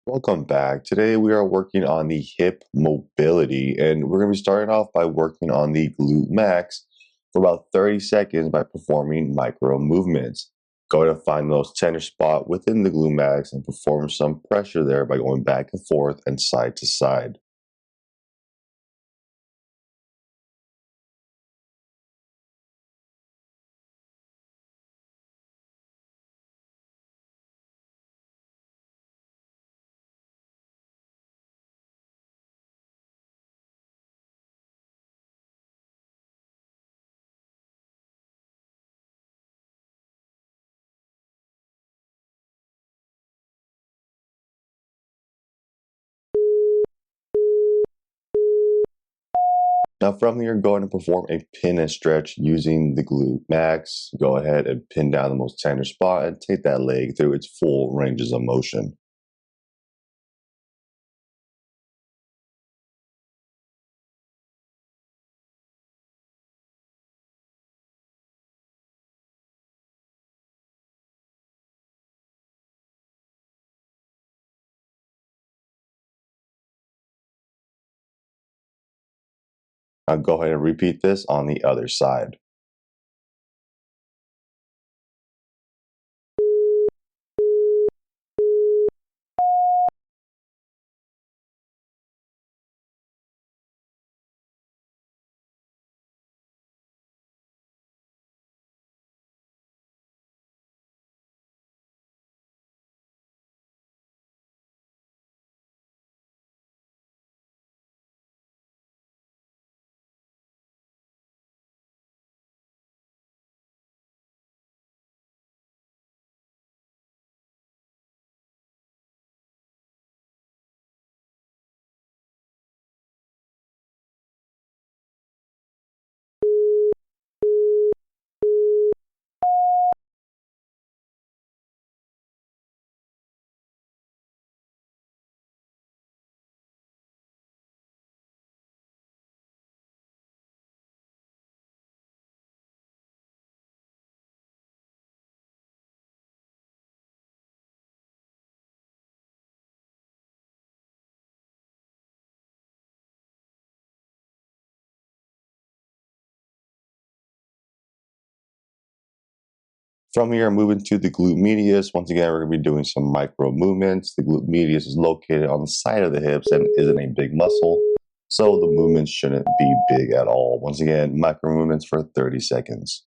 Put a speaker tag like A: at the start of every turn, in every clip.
A: Welcome back. Today we are working on the hip mobility, and we're going to be starting off by working on the glute max for about 30 seconds by performing micro movements. Go ahead and find the most tender spot within the glute max and perform some pressure there by going back and forth and side to side. Now from here, go ahead and perform a pin and stretch using the glute max. Go ahead and pin down the most tender spot and take that leg through its full ranges of motion. Now go ahead and repeat this on the other side. From here, moving to the glute medius. Once again, we're going to be doing some micro movements. The glute medius is located on the side of the hips and isn't a big muscle, so the movements shouldn't be big at all. Once again, micro movements for 30 seconds.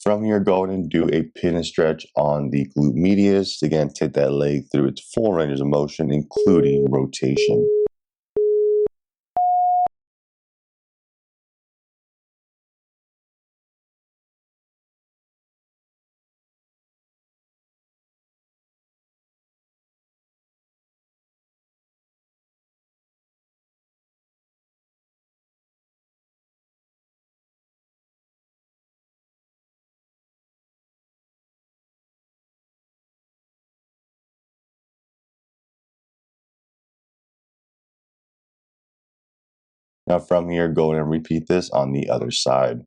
A: From here, go ahead and do a pin and stretch on the glute medius. Again, take that leg through its full range of motion, including rotation. Now, from here, go ahead and repeat this on the other side.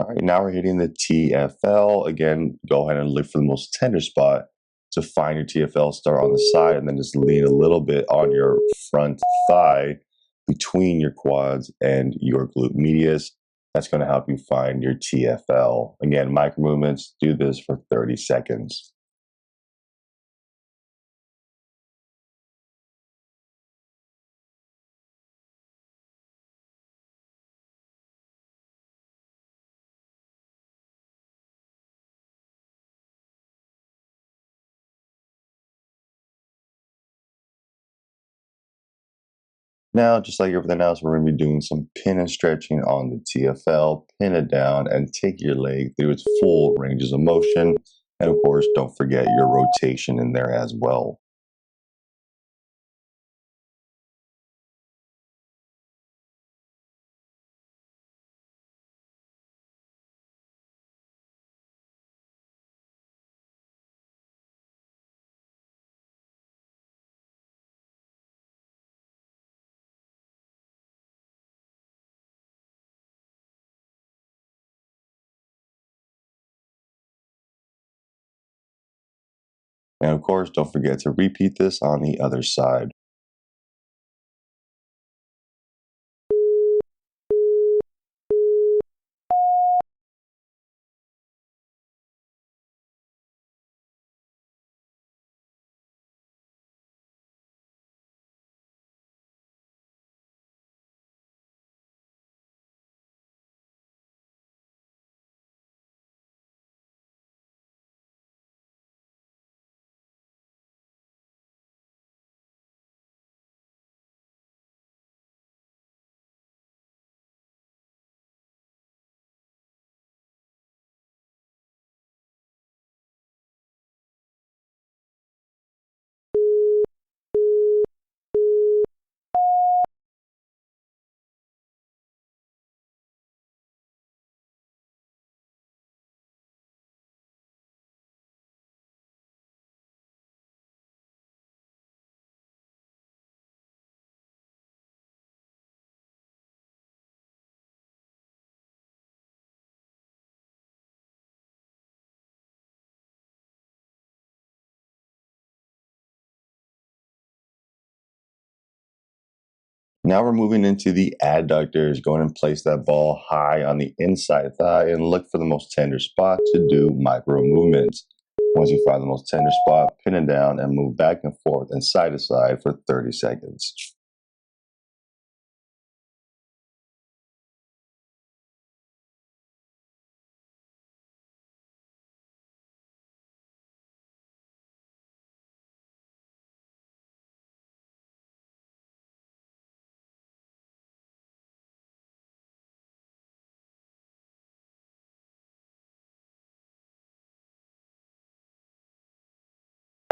A: All right, now we're hitting the TFL. Again, go ahead and look for the most tender spot. To find your TFL, start on the side and then just lean a little bit on your front thigh between your quads and your glute medius. That's going to help you find your TFL. Again, micro movements, do this for 30 seconds. Now, just like everything else, we're going to be doing some pin and stretching on the TFL. Pin it down and take your leg through its full ranges of motion. And of course, don't forget your rotation in there as well. And of course, don't forget to repeat this on the other side. Now we're moving into the adductors. Go ahead and place that ball high on the inside thigh and look for the most tender spot to do micro movements. Once you find the most tender spot, pin it down and move back and forth and side to side for 30 seconds.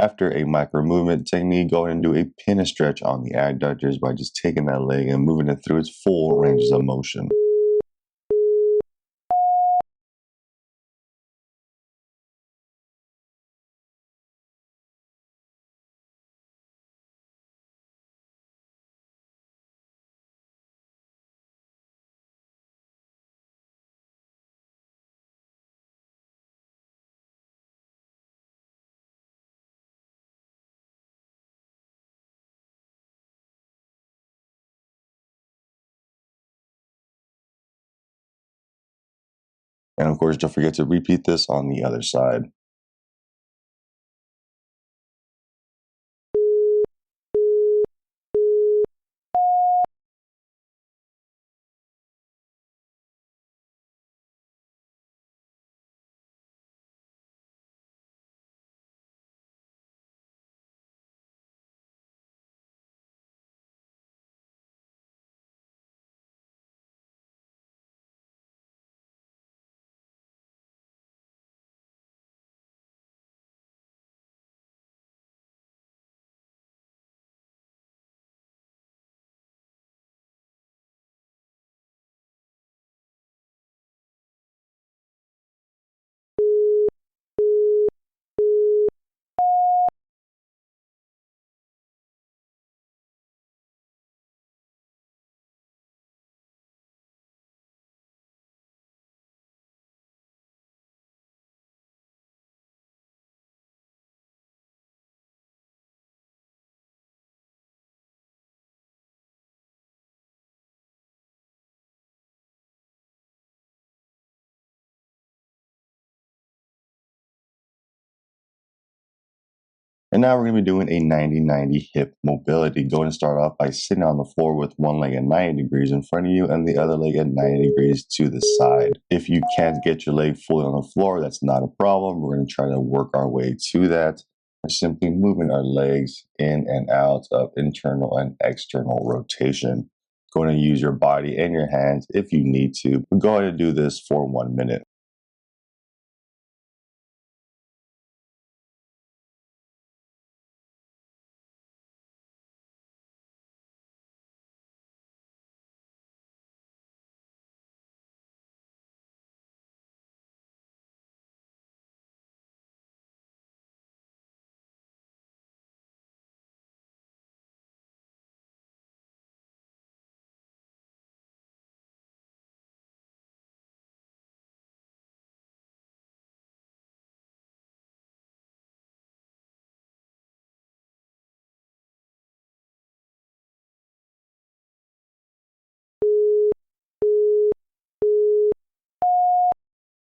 A: After a micro movement technique, go ahead and do a pin and stretch on the adductors by just taking that leg and moving it through its full ranges of motion. And of course, don't forget to repeat this on the other side. And now we're going to be doing a 90-90 hip mobility. Going to start off by sitting on the floor with one leg at 90 degrees in front of you and the other leg at 90 degrees to the side. If you can't get your leg fully on the floor, that's not a problem. We're going to try to work our way to that by simply moving our legs in and out of internal and external rotation. Going to use your body and your hands if you need to. But go ahead and do this for 1 minute.